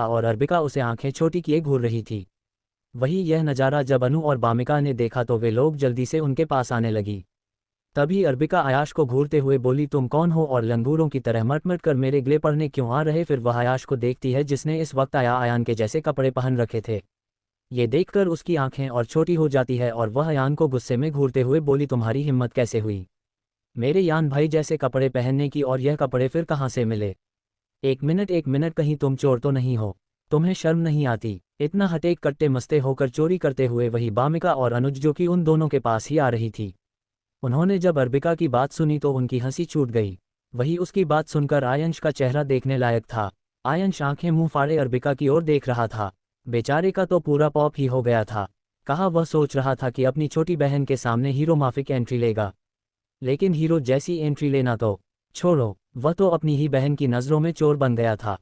और अर्बिका उसे आंखें छोटी किए घूर रही थी। वही यह नज़ारा जब अनु और बामिका ने देखा तो वे लोग जल्दी से उनके पास आने लगी। तभी अर्बिका आयाश को घूरते हुए बोली, तुम कौन हो और लंगूरों की तरह मटमट कर मेरे गले पड़ने क्यों आ रहे। फिर वह आयाश को देखती है जिसने इस वक्त आयान के जैसे कपड़े पहन रखे थे। ये देखकर उसकी आंखें और छोटी हो जाती है और वह आयान को गुस्से में घूरते हुए बोली, तुम्हारी हिम्मत कैसे हुई मेरे यान भाई जैसे कपड़े पहनने की, और यह कपड़े फिर कहाँ से मिले। एक मिनट, कहीं तुम चोर तो नहीं हो। तुम्हें शर्म नहीं आती। इतना हटे कट्टे मस्ते होकर चोरी करते हुए वही बामिका और अनुज जो कि उन दोनों के पास ही आ रही थी। उन्होंने जब अर्बिका की बात सुनी तो उनकी हंसी छूट गई। वही उसकी बात सुनकर आयंश का चेहरा देखने लायक था। आयंश आंखें मुंह फाड़े अर्बिका की ओर देख रहा था। बेचारे का तो पूरा पॉप ही हो गया था। कहा वह सोच रहा था कि अपनी छोटी बहन के सामने हीरो माफिक एंट्री लेगा, लेकिन हीरो जैसी एंट्री लेना तो छोड़ो, वह तो अपनी ही बहन की नज़रों में चोर बन गया था।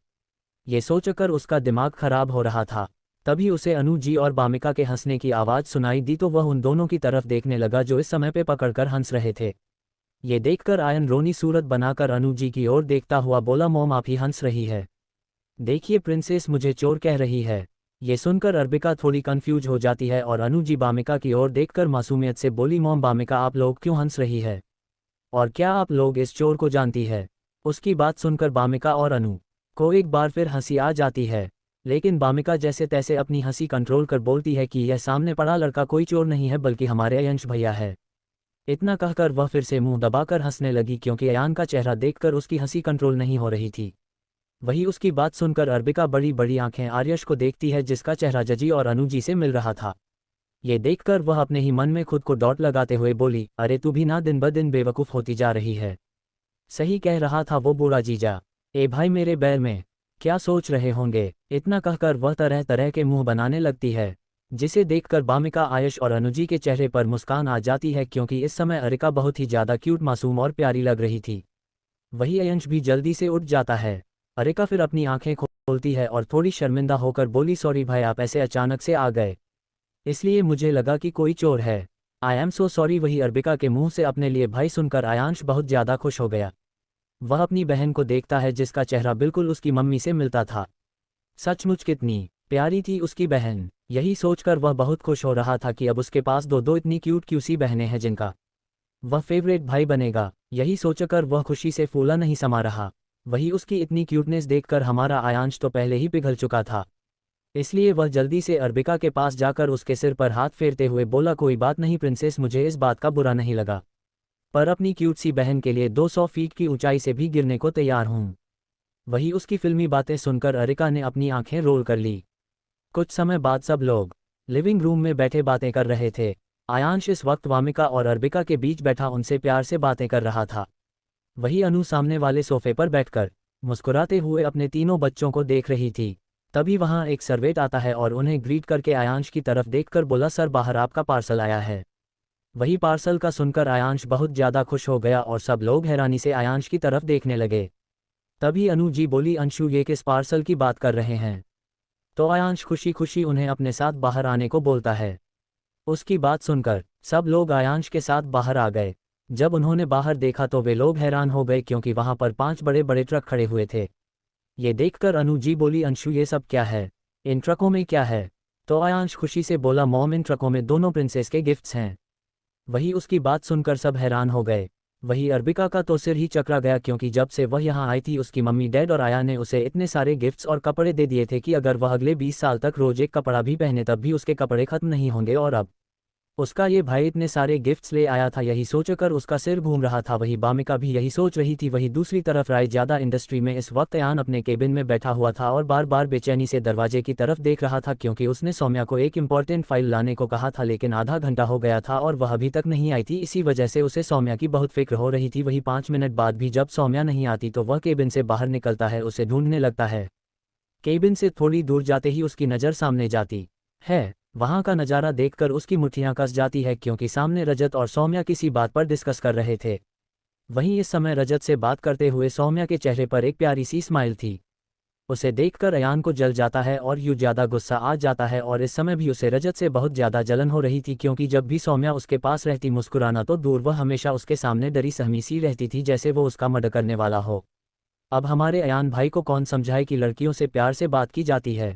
ये सोचकर उसका दिमाग खराब हो रहा था। तभी उसे अनु जी और बामिका के हंसने की आवाज़ सुनाई दी तो वह उन दोनों की तरफ देखने लगा जो इस समय पे पकड़कर हंस रहे थे। ये देखकर आयन रोनी सूरत बनाकर अनु जी की ओर देखता हुआ बोला, मोम आप ही हंस रही है। देखिए प्रिंसेस मुझे चोर कह रही है। ये सुनकर अर्बिका थोड़ी कंफ्यूज हो जाती है और अनु जी बामिका की ओर देखकर मासूमियत से बोली, मोम बामिका आप लोग क्यों हंस रही है, और क्या आप लोग इस चोर को जानती है। उसकी बात सुनकर बामिका और अनु को एक बार फिर हंसी आ जाती है, लेकिन बामिका जैसे तैसे अपनी हंसी कंट्रोल कर बोलती है कि यह सामने पड़ा लड़का कोई चोर नहीं है बल्कि हमारे अयंश भैया है। इतना कहकर वह फिर से मुंह दबाकर हंसने लगी क्योंकि अयान का चेहरा देखकर उसकी हंसी कंट्रोल नहीं हो रही थी। वही उसकी बात सुनकर अर्बिका बड़ी बड़ी आंखें आर्यश को देखती है जिसका चेहरा जजी और अनु जी से मिल रहा था। ये देखकर वह अपने ही मन में खुद को डॉट लगाते हुए बोली, अरे तू भी ना दिन ब दिन बेवकूफ़ होती जा रही है। सही कह रहा था वो बूढ़ा जीजा। ए भाई मेरे बैर में क्या सोच रहे होंगे। इतना कहकर वह तरह तरह के मुंह बनाने लगती है, जिसे देखकर बामिका आयश और अनुजी के चेहरे पर मुस्कान आ जाती है क्योंकि इस समय अरिका बहुत ही ज़्यादा क्यूट मासूम और प्यारी लग रही थी। वही अयंश भी जल्दी से उठ जाता है। अरिका फिर अपनी आंखें खोलती है और थोड़ी शर्मिंदा होकर बोली, सॉरी भाई आप ऐसे अचानक से आ गए, इसलिए मुझे लगा कि कोई चोर है। I am so sorry. वही अर्बिका के मुंह से अपने लिए भाई सुनकर आयांश बहुत ज़्यादा खुश हो गया। वह अपनी बहन को देखता है जिसका चेहरा बिल्कुल उसकी मम्मी से मिलता था। सचमुच कितनी प्यारी थी उसकी बहन। यही सोचकर वह बहुत खुश हो रहा था कि अब उसके पास दो दो इतनी क्यूट क्यूसी बहनें हैं जिनका वह फेवरेट भाई बनेगा। यही सोचकर वह खुशी से फूला नहीं समा रहा। वही उसकी इतनी क्यूटनेस देखकर हमारा आयांश तो पहले ही पिघल चुका था, इसलिए वह जल्दी से अर्बिका के पास जाकर उसके सिर पर हाथ फेरते हुए बोला, कोई बात नहीं प्रिंसेस, मुझे इस बात का बुरा नहीं लगा, पर अपनी क्यूट सी बहन के लिए 200 फीट की ऊंचाई से भी गिरने को तैयार हूँ। वही उसकी फिल्मी बातें सुनकर अरिका ने अपनी आंखें रोल कर ली। कुछ समय बाद सब लोग लिविंग रूम में बैठे बातें कर रहे थे। आयांश इस वक्त वामिका और अर्बिका के बीच बैठा उनसे प्यार से बातें कर रहा था। वही अनु सामने वाले सोफे पर बैठकर मुस्कुराते हुए अपने तीनों बच्चों को देख रही थी। तभी वहां एक सर्वेंट आता है और उन्हें ग्रीट करके आयांश की तरफ देखकर बोला, सर बाहर आपका पार्सल आया है। वही पार्सल का सुनकर आयांश बहुत ज़्यादा खुश हो गया और सब लोग हैरानी से आयांश की तरफ देखने लगे। तभी अनु जी बोली, अंशु ये किस पार्सल की बात कर रहे हैं। तो आयांश खुशी खुशी उन्हें अपने साथ बाहर आने को बोलता है। उसकी बात सुनकर सब लोग आयांश के साथ बाहर आ गए। जब उन्होंने बाहर देखा तो वे लोग हैरान हो गए क्योंकि वहां पर 5 बड़े बड़े ट्रक खड़े हुए थे। ये देखकर अनु जी बोली, अंशु ये सब क्या है, इन ट्रकों में क्या है। तो आयांश खुशी से बोला, मॉम इन ट्रकों में दोनों प्रिंसेस के गिफ्ट्स हैं। वही उसकी बात सुनकर सब हैरान हो गए। वही अर्बिका का तो सिर ही चकरा गया क्योंकि जब से वह यहाँ आई थी उसकी मम्मी डैड और आया ने उसे इतने सारे गिफ्ट्स और कपड़े दे दिए थे कि अगर वह अगले 20 साल तक रोज एक कपड़ा भी पहने तब भी उसके कपड़े खत्म नहीं होंगे, और अब उसका ये भाई इतने सारे गिफ्ट्स ले आया था। यही सोचकर उसका सिर घूम रहा था। वही बामिका भी यही सोच रही थी। वही दूसरी तरफ राय ज़्यादा इंडस्ट्री में इस वक्त अयान अपने केबिन में बैठा हुआ था और बार बार बेचैनी से दरवाजे की तरफ देख रहा था क्योंकि उसने सौम्या को एक इम्पॉर्टेंट फाइल लाने को कहा था, लेकिन आधा घंटा हो गया था और वह अभी तक नहीं आई थी। इसी वजह से उसे सौम्या की बहुत फिक्र हो रही थी। वही 5 मिनट बाद भी जब सौम्या नहीं आती तो वह केबिन से बाहर निकलता है, उसे ढूंढने लगता है। केबिन से थोड़ी दूर जाते ही उसकी नज़र सामने जाती है। वहां का नज़ारा देखकर उसकी मुट्ठियां कस जाती है क्योंकि सामने रजत और सौम्या किसी बात पर डिस्कस कर रहे थे। वहीं इस समय रजत से बात करते हुए सौम्या के चेहरे पर एक प्यारी सी स्माइल थी। उसे देखकर अयान को जल जाता है और यूं ज़्यादा गुस्सा आ जाता है, और इस समय भी उसे रजत से बहुत ज़्यादा जलन हो रही थी क्योंकि जब भी सौम्या उसके पास रहती मुस्कुराना तो दूर, वह हमेशा उसके सामने डरी सहमी सी रहती थी जैसे वो उसका मर्डर करने वाला हो। अब हमारे अयान भाई को कौन समझाए कि लड़कियों से प्यार से बात की जाती है।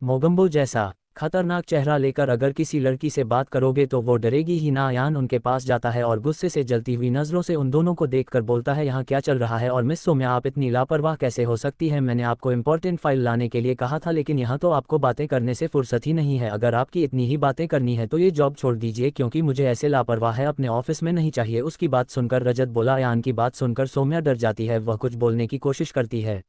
मोगम्बो जैसा खतरनाक चेहरा लेकर अगर किसी लड़की से बात करोगे तो वो डरेगी ही ना। अयान उनके पास जाता है और गुस्से से जलती हुई नज़रों से उन दोनों को देखकर बोलता है, यहाँ क्या चल रहा है? और मिस सोम्या, आप इतनी लापरवाह कैसे हो सकती है? मैंने आपको इम्पोर्टेंट फाइल लाने के लिए कहा था, लेकिन यहाँ तो आपको बातें करने से फुर्सत ही नहीं है। अगर आपकी इतनी ही बातें करनी है तो ये जॉब छोड़ दीजिए, क्योंकि मुझे ऐसे लापरवाह है अपने ऑफिस में नहीं चाहिए। उसकी बात सुनकर रजत बोला। अयान की बात सुनकर सोम्या डर जाती है। वह कुछ बोलने की कोशिश करती है,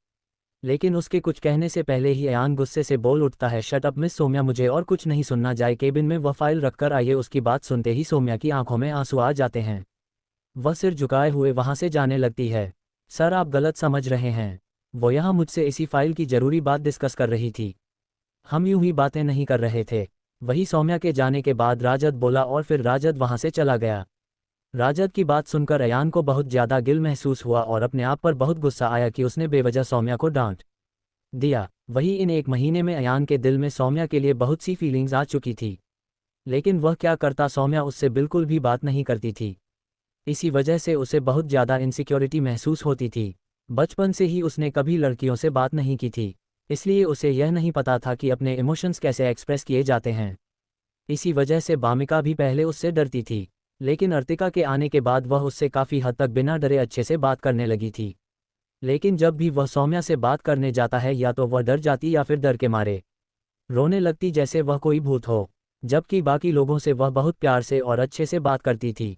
लेकिन उसके कुछ कहने से पहले ही अयान गुस्से से बोल उठता है, शट अप मिस सोम्या, मुझे और कुछ नहीं सुनना। जाए केबिन में वह फाइल रखकर आइए। उसकी बात सुनते ही सोम्या की आंखों में आंसू आ जाते हैं। वह सिर झुकाए हुए वहां से जाने लगती है। सर, आप गलत समझ रहे हैं, वो यहाँ मुझसे इसी फाइल की जरूरी बात डिस्कस कर रही थी। हम यूं ही बातें नहीं कर रहे थे। वही सोम्या के जाने के बाद राजद बोला और फिर राजद वहां से चला गया। राजद की बात सुनकर अयान को बहुत ज़्यादा गिल महसूस हुआ और अपने आप पर बहुत गुस्सा आया कि उसने बेवजह सौम्या को डांट दिया। वही इन एक महीने में अयान के दिल में सौम्या के लिए बहुत सी फीलिंग्स आ चुकी थी, लेकिन वह क्या करता, सौम्या उससे बिल्कुल भी बात नहीं करती थी। इसी वजह से उसे बहुत ज़्यादा इनसिक्योरिटी महसूस होती थी। बचपन से ही उसने कभी लड़कियों से बात नहीं की थी, इसलिए उसे यह नहीं पता था कि अपने इमोशंस कैसे एक्सप्रेस किए जाते हैं। इसी वजह से बामिका भी पहले उससे डरती थी, लेकिन अर्तिका के आने के बाद वह उससे काफ़ी हद तक बिना डरे अच्छे से बात करने लगी थी। लेकिन जब भी वह सौम्या से बात करने जाता है, या तो वह डर जाती या फिर डर के मारे रोने लगती जैसे वह कोई भूत हो, जबकि बाकी लोगों से वह बहुत प्यार से और अच्छे से बात करती थी।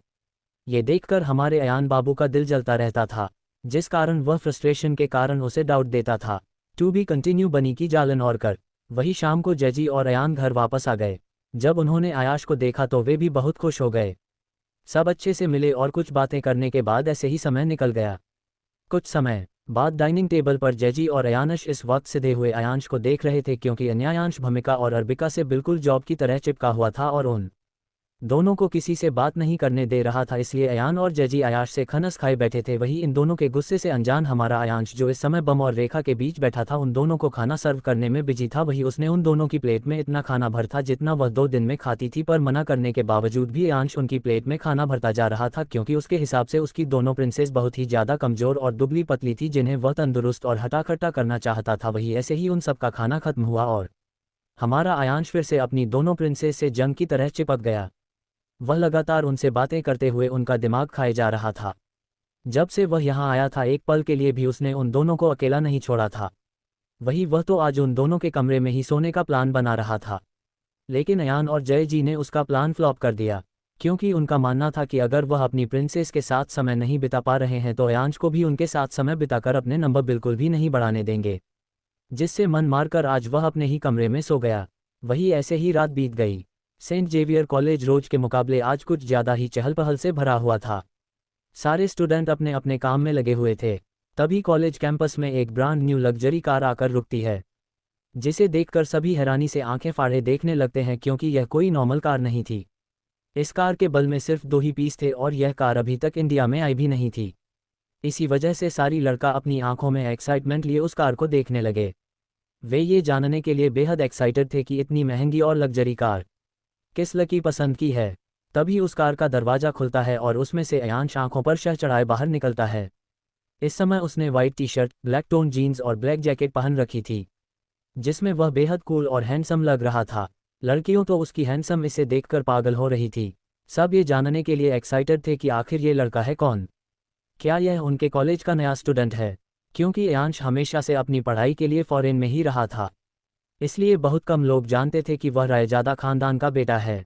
ये देखकर हमारे अयान बाबू का दिल जलता रहता था, जिस कारण वह फ्रस्ट्रेशन के कारण उसे डाउट देता था। टू बी कंटिन्यू बनी की जालन और कर। वही शाम को जैजी और अयान घर वापस आ गए। जब उन्होंने आयाश को देखा तो वे भी बहुत खुश हो गए। सब अच्छे से मिले और कुछ बातें करने के बाद ऐसे ही समय निकल गया। कुछ समय बाद डाइनिंग टेबल पर जैजी और अयानश इस वक्त सीधे हुए अयांश को देख रहे थे, क्योंकि अन्यायांश भूमिका और अर्बिका से बिल्कुल जॉब की तरह चिपका हुआ था और उन दोनों को किसी से बात नहीं करने दे रहा था। इसलिए अयान और जैजी आयाश से खनस खाए बैठे थे। वही इन दोनों के गुस्से से अनजान हमारा अयांश, जो इस समय बम और रेखा के बीच बैठा था, उन दोनों को खाना सर्व करने में बिजी था। वही उसने उन दोनों की प्लेट में इतना खाना भर था जितना वह 2 दिन में खाती थी, पर मना करने के बावजूद भी अयांश उनकी प्लेट में खाना भरता जा रहा था, क्योंकि उसके हिसाब से उसकी दोनों प्रिंसेस बहुत ही ज़्यादा कमज़ोर और दुबली पतली थी, जिन्हें वह तंदुरुस्त और हटाखट्टा करना चाहता था। वही ऐसे ही उन सबका खाना खत्म हुआ और हमारा अयांश फिर से अपनी दोनों प्रिंसेस से जंग की तरह चिपक गया। वह लगातार उनसे बातें करते हुए उनका दिमाग खाए जा रहा था। जब से वह यहाँ आया था, एक पल के लिए भी उसने उन दोनों को अकेला नहीं छोड़ा था। वही वह तो आज उन दोनों के कमरे में ही सोने का प्लान बना रहा था, लेकिन अयान और जय जी ने उसका प्लान फ्लॉप कर दिया, क्योंकि उनका मानना था कि अगर वह अपनी प्रिंसेस के साथ समय नहीं बिता पा रहे हैं तो अयांश को भी उनके साथ समय बिताकर अपने नंबर बिल्कुल भी नहीं बढ़ाने देंगे, जिससे मन मारकर आज वह अपने ही कमरे में सो गया। वही ऐसे ही रात बीत गई। सेंट जेवियर कॉलेज रोज के मुकाबले आज कुछ ज़्यादा ही चहल पहल से भरा हुआ था। सारे स्टूडेंट अपने अपने काम में लगे हुए थे। तभी कॉलेज कैंपस में एक ब्रांड न्यू लग्जरी कार आकर रुकती है, जिसे देखकर सभी हैरानी से आंखें फाड़े देखने लगते हैं, क्योंकि यह कोई नॉर्मल कार नहीं थी। इस कार के बल में सिर्फ 2 ही पीस थे और यह कार अभी तक इंडिया में आई भी नहीं थी। इसी वजह से सारी लड़का अपनी आंखों में एक्साइटमेंट लिए उस कार को देखने लगे। वे ये जानने के लिए बेहद एक्साइटेड थे कि इतनी महंगी और लग्जरी कार किस लकी पसंद की है। तभी उस कार का दरवाज़ा खुलता है और उसमें से अयांश आंखों पर शह चढ़ाए बाहर निकलता है। इस समय उसने white T shirt, black tone jeans और ब्लैक जैकेट पहन रखी थी, जिसमें वह बेहद कूल और हैंडसम लग रहा था। लड़कियों तो उसकी हैंडसम इसे देखकर पागल हो रही थी। सब ये जानने के लिए एक्साइटेड थे कि आखिर ये लड़का है कौन, क्या यह उनके कॉलेज का नया स्टूडेंट है, क्योंकि अयांश हमेशा से अपनी पढ़ाई के लिए फॉरेन में ही रहा था, इसलिए बहुत कम लोग जानते थे कि वह रायजादा खानदान का बेटा है।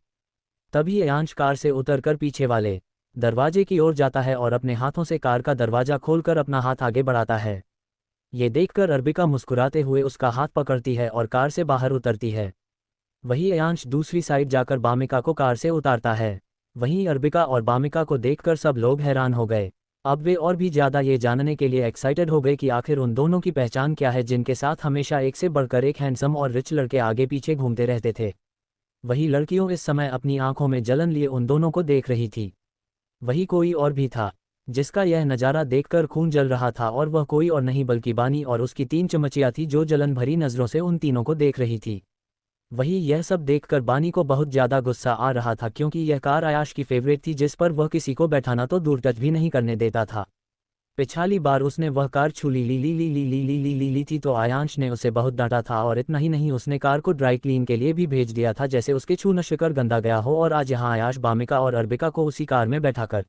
तभी अयांश कार से उतरकर पीछे वाले दरवाजे की ओर जाता है और अपने हाथों से कार का दरवाजा खोलकर अपना हाथ आगे बढ़ाता है। ये देखकर अर्बिका मुस्कुराते हुए उसका हाथ पकड़ती है और कार से बाहर उतरती है। वही अयांश दूसरी साइड जाकर बामिका को कार से उतारता है। वहीं अर्बिका और बामिका को देखकर सब लोग हैरान हो गए। अब वे और भी ज़्यादा ये जानने के लिए एक्साइटेड हो गए कि आखिर उन दोनों की पहचान क्या है, जिनके साथ हमेशा एक से बढ़कर एक हैंडसम और रिच लड़के आगे पीछे घूमते रहते थे। वही लड़कियों इस समय अपनी आंखों में जलन लिए उन दोनों को देख रही थी। वही कोई और भी था जिसका यह नज़ारा देखकर खून जल रहा था, और वह कोई और नहीं बल्कि बानी और उसकी 3 चमचियाँ थी, जो जलन भरी नज़रों से उन तीनों को देख रही थी। वही यह सब देखकर बानी को बहुत ज़्यादा गुस्सा आ रहा था, क्योंकि यह कार आयाश की फेवरेट थी, जिस पर वह किसी को बैठाना तो दूर टच भी नहीं करने देता था। पिछली बार उसने वह कार छू ली थी तो आयांश ने उसे बहुत डांटा था, और इतना ही नहीं उसने कार को ड्राई क्लीन के लिए भी भेज दिया था जैसे उसके छूना शिकर गंदा गया हो, और आज यहाँ आयाश बामिका और अर्बिका को उसी कार में बैठाकर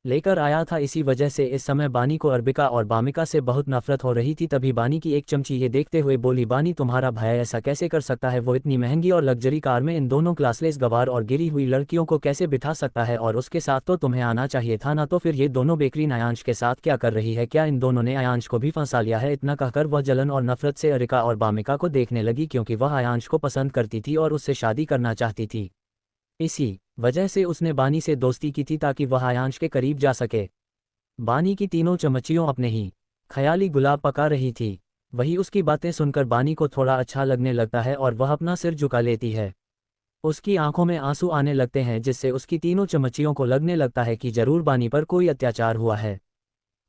लेकर आया था। इसी वजह से इस समय बानी को अर्बिका और बामिका से बहुत नफरत हो रही थी। तभी बानी की एक चमची ये देखते हुए बोली, बानी तुम्हारा भाई ऐसा कैसे कर सकता है, वो इतनी महंगी और लग्जरी कार में इन दोनों क्लासलेस गवार और गिरी हुई लड़कियों को कैसे बिठा सकता है, और उसके साथ तो तुम्हें आना चाहिए था ना। तो फिर ये दोनों बेकरीन आयांश के साथ क्या कर रही है, क्या इन दोनों ने आयांश को भी फंसा लिया है। इतना कहकर वह जलन और नफरत से अर्बिका और बामिका को देखने लगी, क्योंकि वह आयांश को पसंद करती थी और उससे शादी करना चाहती थी। इसी वजह से उसने बानी से दोस्ती की थी ताकि वह आयांश के करीब जा सके। बानी की तीनों चमचियों अपने ही ख्याली गुलाब पका रही थी। वही उसकी बातें सुनकर बानी को थोड़ा अच्छा लगने लगता है और वह अपना सिर झुका लेती है। उसकी आंखों में आंसू आने लगते हैं, जिससे उसकी तीनों चमचियों को लगने लगता है कि जरूर बानी पर कोई अत्याचार हुआ है।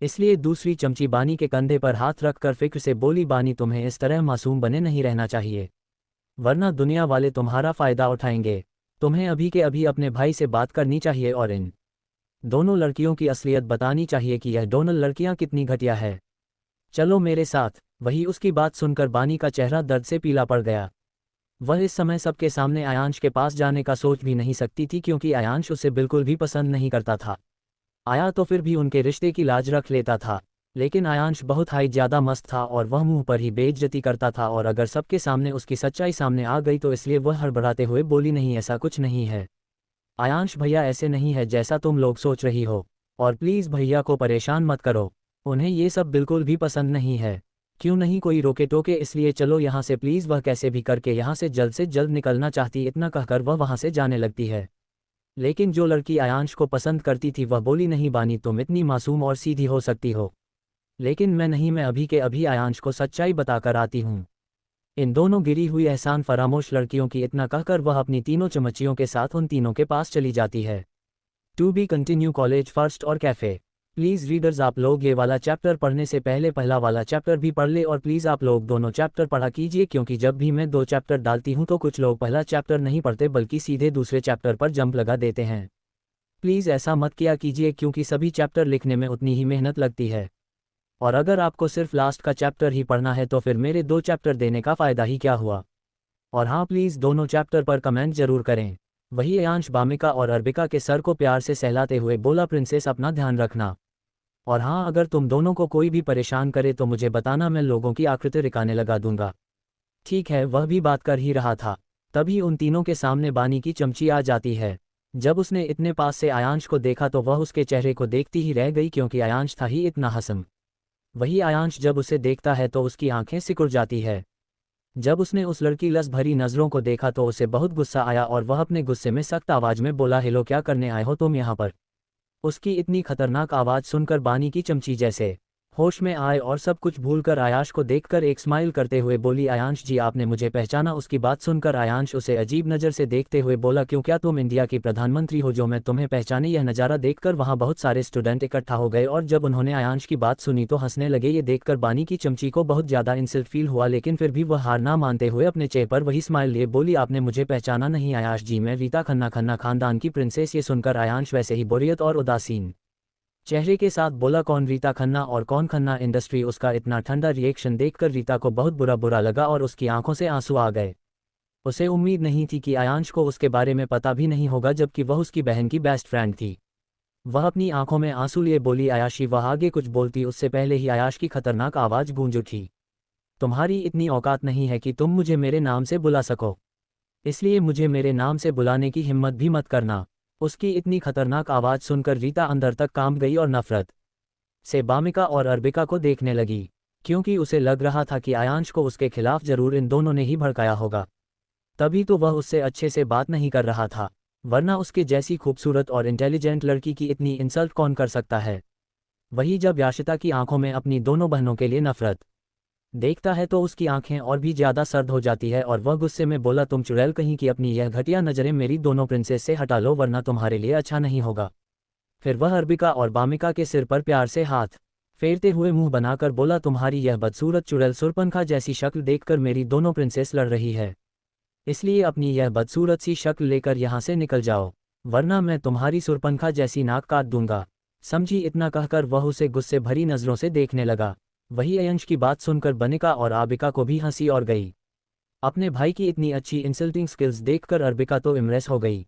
इसलिए दूसरी चमची बानी के कंधे पर हाथ रखकर फिक्र से बोली, बानी तुम्हें इस तरह मासूम बने नहीं रहना चाहिए, वरना दुनिया वाले तुम्हारा फायदा उठाएंगे। तुम्हें अभी के अभी अपने भाई से बात करनी चाहिए और इन दोनों लड़कियों की असलियत बतानी चाहिए कि यह दोनों लड़कियां कितनी घटिया है। चलो मेरे साथ। वही उसकी बात सुनकर बानी का चेहरा दर्द से पीला पड़ गया। वह इस समय सबके सामने आयांश के पास जाने का सोच भी नहीं सकती थी, क्योंकि आयांश उसे बिल्कुल भी पसंद नहीं करता था। आया तो फिर भी उनके रिश्ते की लाज रख लेता था, लेकिन आयांश बहुत हाई ज़्यादा मस्त था और वह मुंह पर ही बेइज्जती करता था, और अगर सबके सामने उसकी सच्चाई सामने आ गई तो इसलिए वह हड़बड़ाते हुए बोली, नहीं ऐसा कुछ नहीं है आयांश भैया, ऐसे नहीं है जैसा तुम लोग सोच रही हो, और प्लीज़ भैया को परेशान मत करो, उन्हें ये सब बिल्कुल भी पसंद नहीं है। क्यों नहीं कोई रोके टोके, इसलिए चलो यहाँ से प्लीज़। वह कैसे भी करके यहाँ से जल्द निकलना चाहती, इतना कहकर वह वहाँ से जाने लगती है। लेकिन जो लड़की आयांश को पसंद करती थी वह बोली, नहीं बानी तुम इतनी मासूम और सीधी हो सकती हो, लेकिन मैं नहीं, मैं अभी के अभी आयांश को सच्चाई बताकर आती हूँ। इन दोनों गिरी हुई एहसान फरामोश लड़कियों की इतना कहकर वह अपनी तीनों चमचियों के साथ उन तीनों के पास चली जाती है। To be continue college first और कैफ़े। प्लीज़ रीडर्स, आप लोग ये वाला चैप्टर पढ़ने से पहले पहला वाला चैप्टर भी पढ़ ले, और प्लीज़ आप लोग दोनों चैप्टर पढ़ा कीजिए, क्योंकि जब भी मैं 2 चैप्टर डालती हूँ तो कुछ लोग पहला चैप्टर नहीं पढ़ते बल्कि सीधे दूसरे चैप्टर पर जंप लगा देते हैं। प्लीज़ ऐसा मत किया कीजिए, क्योंकि सभी चैप्टर लिखने में उतनी ही मेहनत लगती है, और अगर आपको सिर्फ लास्ट का चैप्टर ही पढ़ना है तो फिर मेरे 2 चैप्टर देने का फ़ायदा ही क्या हुआ। और हाँ, प्लीज़ दोनों चैप्टर पर कमेंट जरूर करें। वही आयांश बामिका और अर्बिका के सर को प्यार से सहलाते हुए बोला, प्रिंसेस अपना ध्यान रखना, और हाँ अगर तुम दोनों को कोई भी परेशान करे तो मुझे बताना, मैं लोगों की आकृति रिकाने लगा दूंगा। ठीक है, वह भी बात कर ही रहा था, तभी उन तीनों के सामने बानी की चमची आ जाती है। जब उसने इतने पास से आयांश को देखा तो वह उसके चेहरे को देखती ही रह गई, क्योंकि आयांश था ही इतना हंसम। वही आयांश जब उसे देखता है तो उसकी आंखें सिकुड़ जाती है। जब उसने उस लड़की लस भरी नज़रों को देखा तो उसे बहुत गुस्सा आया, और वह अपने गुस्से में सख्त आवाज़ में बोला, हेलो क्या करने आए हो तुम यहाँ पर। उसकी इतनी खतरनाक आवाज़ सुनकर बानी की चमची जैसे होश में आए और सब कुछ भूलकर आयांश को देखकर एक स्माइल करते हुए बोली, आयांश जी आपने मुझे पहचाना। उसकी बात सुनकर आयांश उसे अजीब नज़र से देखते हुए बोला, क्यों क्या तुम इंडिया की प्रधानमंत्री हो जो मैं तुम्हें पहचाने। यह नज़ारा देखकर वहाँ बहुत सारे स्टूडेंट इकट्ठा हो गए, और जब उन्होंने आयांश की बात सुनी तो हंसने लगे। ये देखकर बानी की चमची को बहुत ज़्यादा इंसल्ट फील हुआ, लेकिन फिर भी वह हार ना मानते हुए अपने चेहरे पर वही स्माइल लिए बोली, आपने मुझे पहचाना नहीं आयांश जी, मैं रीता खन्ना खानदान की प्रिंसेस। ये सुनकर आयांश वैसे ही बोरियत और उदासीन चेहरे के साथ बोला, कौन रीता खन्ना और कौन खन्ना इंडस्ट्री। उसका इतना ठंडा रिएक्शन देखकर रीता को बहुत बुरा लगा और उसकी आंखों से आंसू आ गए। उसे उम्मीद नहीं थी कि आयांश को उसके बारे में पता भी नहीं होगा, जबकि वह उसकी बहन की बेस्ट फ्रेंड थी। वह अपनी आंखों में आंसू लिए बोली, आयाशी। वह आगे कुछ बोलती उससे पहले ही आयाश की खतरनाक आवाज़ गूंज उठी, तुम्हारी इतनी औकात नहीं है कि तुम मुझे मेरे नाम से बुला सको, इसलिए मुझे मेरे नाम से बुलाने की हिम्मत भी मत करना। उसकी इतनी खतरनाक आवाज़ सुनकर रीता अंदर तक कांप गई और नफरत से बामिका और अर्बिका को देखने लगी, क्योंकि उसे लग रहा था कि आयांश को उसके खिलाफ जरूर इन दोनों ने ही भड़काया होगा, तभी तो वह उससे अच्छे से बात नहीं कर रहा था, वरना उसके जैसी खूबसूरत और इंटेलिजेंट लड़की की इतनी इंसल्ट कौन कर सकता है। वही जब याशिता की आंखों में अपनी दोनों बहनों के लिए नफरत देखता है तो उसकी आंखें और भी ज़्यादा सर्द हो जाती है और वह गुस्से में बोला, तुम चुड़ैल कहीं की, अपनी यह घटिया नज़रें मेरी दोनों प्रिंसेस से हटा लो, वरना तुम्हारे लिए अच्छा नहीं होगा। फिर वह अर्बिका और बामिका के सिर पर प्यार से हाथ फेरते हुए मुंह बनाकर बोला, तुम्हारी यह बदसूरत चुड़ैल सुरपनखा जैसी शक्ल देखकर मेरी दोनों प्रिंसेस लड़ रही है, इसलिए अपनी यह बदसूरत सी शक्ल लेकर यहाँ से निकल जाओ, वरना मैं तुम्हारी सुरपनखा जैसी नाक काट दूंगा। समझी, इतना कहकर वह उसे गुस्से भरी नज़रों से देखने लगा। वही अयंश की बात सुनकर बनिका और आबिका को भी हंसी और गई। अपने भाई की इतनी अच्छी इंसल्टिंग स्किल्स देखकर अर्बिका तो इम्प्रेस हो गई।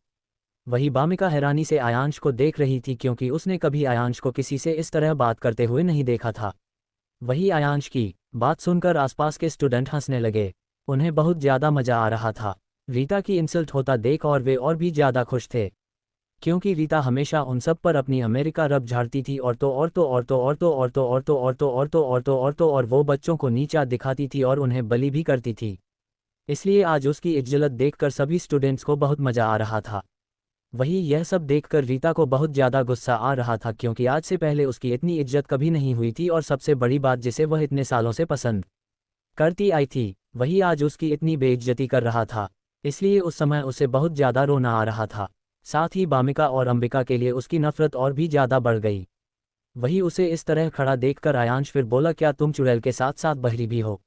वही बामिका हैरानी से आयांश को देख रही थी क्योंकि उसने कभी आयांश को किसी से इस तरह बात करते हुए नहीं देखा था। वही आयांश की बात सुनकर आसपास के स्टूडेंट हंसने लगे। उन्हें बहुत ज़्यादा मज़ा आ रहा था रीता की इंसल्ट होता देख, और वे और भी ज़्यादा खुश थे क्योंकि रीता हमेशा उन सब पर अपनी अमेरिका रब झाड़ती थी, औरतों और वो बच्चों को नीचा दिखाती थी और उन्हें बली भी करती थी। इसलिए आज उसकी इज्जत देखकर सभी स्टूडेंट्स को बहुत मज़ा आ रहा था। वही यह सब देखकर रीता को बहुत ज़्यादा गुस्सा आ रहा था क्योंकि आज से पहले उसकी इतनी इज्जत कभी नहीं हुई थी, और सबसे बड़ी बात जिसे वह इतने सालों से पसंद करती आई थी वही आज उसकी इतनी बेइज्जती कर रहा था। इसलिए उस समय उसे बहुत ज़्यादा रोना आ रहा था। साथ ही बामिका और अंबिका के लिए उसकी नफरत और भी ज़्यादा बढ़ गई। वही उसे इस तरह खड़ा देखकर आयांश फिर बोला, क्या तुम चुड़ैल के साथ साथ बहरी भी हो?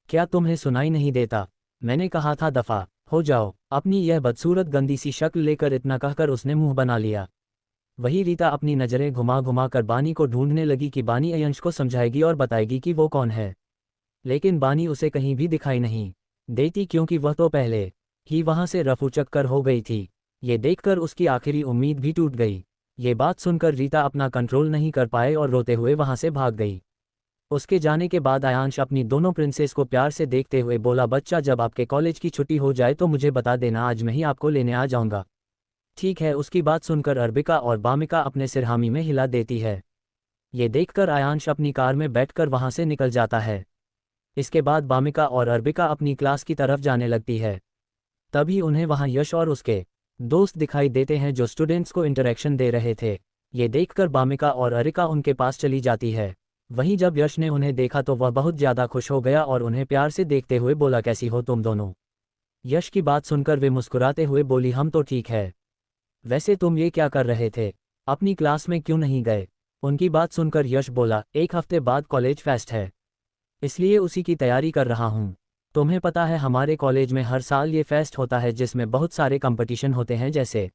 क्या तुम्हें सुनाई नहीं देता? मैंने कहा था दफ़ा हो जाओ। अपनी यह बदसूरत गंदी सी शक्ल लेकर इतना कहकर उसने मुंह बना लिया। वही रीता अपनी नज़रें घुमा घुमा कर बानी को ढूंढने लगी कि बानी अयंश को समझाएगी और बताएगी कि वो कौन है। लेकिन बानी उसे कहीं भी दिखाई नहीं देती क्योंकि वह तो पहले ही वहां से रफू चक्कर हो गई थी। ये देखकर उसकी आखिरी उम्मीद भी टूट गई। ये बात सुनकर रीता अपना कंट्रोल नहीं कर पाए और रोते हुए वहां से भाग गई। उसके जाने के बाद आयांश अपनी दोनों प्रिंसेस को प्यार से देखते हुए बोला, बच्चा जब आपके कॉलेज की छुट्टी हो जाए तो मुझे बता देना, आज मैं ही आपको लेने आ जाऊंगा। ठीक है। उसकी बात सुनकर अर्बिका और बामिका अपने सिरहामी में हिला देती है। ये देखकर आयांश अपनी कार में बैठकर वहां से निकल जाता है। इसके बाद बामिका और अर्बिका अपनी क्लास की तरफ जाने लगती है। तभी उन्हें वहां यश और उसके दोस्त दिखाई देते हैं जो स्टूडेंट्स को इंटरेक्शन दे रहे थे। ये देखकर बामिका और अरिका उनके पास चली जाती है। वहीं जब यश ने उन्हें देखा तो वह बहुत ज़्यादा खुश हो गया और उन्हें प्यार से देखते हुए बोला, कैसी हो तुम दोनों? यश की बात सुनकर वे मुस्कुराते हुए बोली, हम तो ठीक है। वैसे तुम ये क्या कर रहे थे? अपनी क्लास में क्यों नहीं गए? उनकी बात सुनकर यश बोला, एक हफ्ते बाद कॉलेज फेस्ट है, इसलिए उसी की तैयारी कर रहा हूँ। तुम्हें पता है हमारे कॉलेज में हर साल ये फेस्ट होता है जिसमें बहुत सारे कंपटीशन होते हैं, जैसे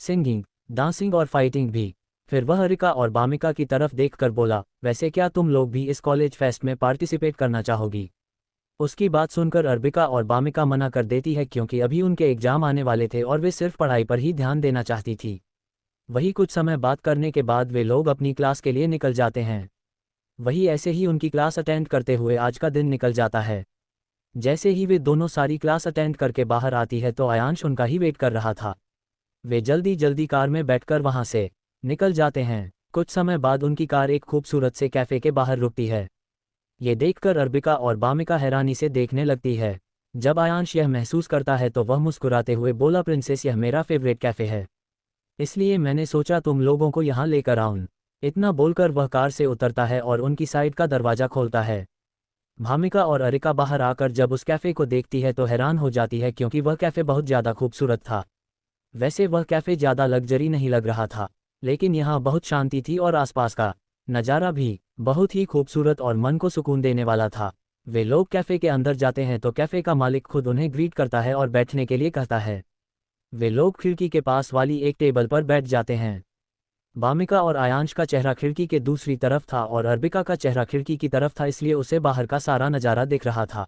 सिंगिंग, डांसिंग और फाइटिंग भी। फिर वह अरिका और बामिका की तरफ देखकर बोला, वैसे क्या तुम लोग भी इस कॉलेज फेस्ट में पार्टिसिपेट करना चाहोगी? उसकी बात सुनकर अर्बिका और बामिका मना कर देती है क्योंकि अभी उनके एग्जाम आने वाले थे और वे सिर्फ पढ़ाई पर ही ध्यान देना चाहती थी। वही कुछ समय बात करने के बाद वे लोग अपनी क्लास के लिए निकल जाते हैं। वही ऐसे ही उनकी क्लास अटेंड करते हुए आज का दिन निकल जाता है। जैसे ही वे दोनों सारी क्लास अटेंड करके बाहर आती है तो आयांश उनका ही वेट कर रहा था। वे जल्दी जल्दी कार में बैठकर वहां से निकल जाते हैं। कुछ समय बाद उनकी कार एक खूबसूरत से कैफ़े के बाहर रुकती है। ये देखकर अर्बिका और बामिका हैरानी से देखने लगती है। जब आयांश यह महसूस करता है तो वह मुस्कुराते हुए बोला, प्रिंसेस यह मेरा फेवरेट कैफ़े है, इसलिए मैंने सोचा तुम लोगों को यहाँ लेकर आऊं। इतना बोलकर वह कार से उतरता है और उनकी साइड का दरवाज़ा खोलता है। भामिका और अरिका बाहर आकर जब उस कैफ़े को देखती है तो हैरान हो जाती है क्योंकि वह कैफ़े बहुत ज़्यादा खूबसूरत था। वैसे वह कैफ़े ज़्यादा लग्जरी नहीं लग रहा था, लेकिन यहाँ बहुत शांति थी और आसपास का नज़ारा भी बहुत ही खूबसूरत और मन को सुकून देने वाला था। वे लोग कैफ़े के अंदर जाते हैं तो कैफ़े का मालिक खुद उन्हें ग्रीट करता है और बैठने के लिए कहता है। वे लोग खिड़की के पास वाली एक टेबल पर बैठ जाते हैं। बामिका और आयांश का चेहरा खिड़की के दूसरी तरफ था और अर्बिका का चेहरा खिड़की की तरफ था, इसलिए उसे बाहर का सारा नज़ारा दिख रहा था।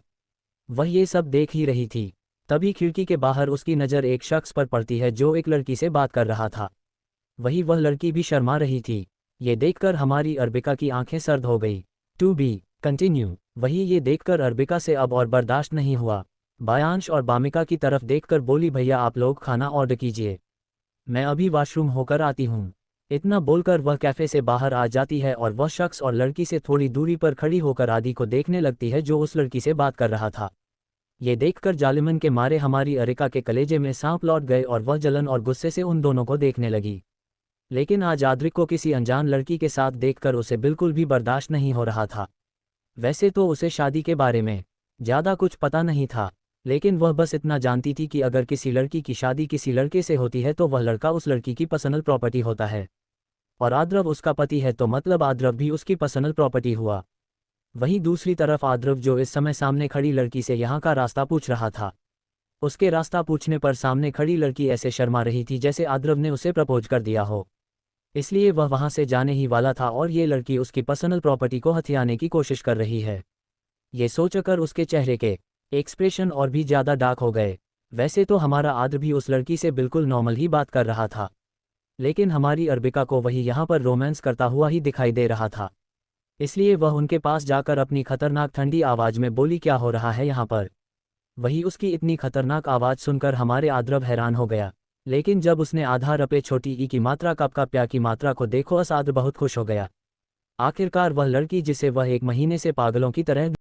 वह ये सब देख ही रही थी। तभी खिड़की के बाहर उसकी नज़र एक शख्स पर पड़ती है जो एक लड़की से बात कर रहा था। वही वह लड़की भी शर्मा रही थी। ये देखकर हमारी अर्बिका की आंखें सर्द हो गई। To be continue. वही ये देखकर अर्बिका से अब और बर्दाश्त नहीं हुआ। आयांश और बामिका की तरफ देखकर बोली, भैया आप लोग खाना ऑर्डर कीजिए, मैं अभी वॉशरूम होकर आती हूँ। इतना बोलकर वह कैफ़े से बाहर आ जाती है और वह शख्स और लड़की से थोड़ी दूरी पर खड़ी होकर आदि को देखने लगती है जो उस लड़की से बात कर रहा था। ये देखकर जालिमन के मारे हमारी अरिका के कलेजे में सांप लौट गए और वह जलन और गुस्से से उन दोनों को देखने लगी। लेकिन आज आद्रिक को किसी अनजान लड़की के साथ देखकर उसे बिल्कुल भी बर्दाश्त नहीं हो रहा था। वैसे तो उसे शादी के बारे में ज़्यादा कुछ पता नहीं था, लेकिन वह बस इतना जानती थी कि अगर किसी लड़की की शादी किसी लड़के से होती है तो वह लड़का उस लड़की की पर्सनल प्रॉपर्टी होता है, और आद्रव उसका पति है तो मतलब आद्रव भी उसकी पर्सनल प्रॉपर्टी हुआ। वहीं दूसरी तरफ आद्रव जो इस समय सामने खड़ी लड़की से यहाँ का रास्ता पूछ रहा था, उसके रास्ता पूछने पर सामने खड़ी लड़की ऐसे शर्मा रही थी जैसे आद्रव ने उसे प्रपोज कर दिया हो। इसलिए वह वहां से जाने ही वाला था और ये लड़की उसकी पर्सनल प्रॉपर्टी को हथियाने की कोशिश कर रही है। ये सोचकर उसके चेहरे के एक्सप्रेशन और भी ज़्यादा डार्क हो गए। वैसे तो हमारा आद्र भी उस लड़की से बिल्कुल नॉर्मल ही बात कर रहा था, लेकिन हमारी अर्बिका को वही यहाँ पर रोमांस करता हुआ ही दिखाई दे रहा था। इसलिए वह उनके पास जाकर अपनी खतरनाक ठंडी आवाज़ में बोली, क्या हो रहा है यहाँ पर। वही उसकी इतनी खतरनाक आवाज़ सुनकर हमारे आद्रव हैरान हो गया, लेकिन जब उसने आधा रपे छोटी ई की मात्रा कप का प्या की मात्रा को देखो, असाद्र बहुत खुश हो गया। आखिरकार वह लड़की जिसे वह 1 महीने से पागलों की तरह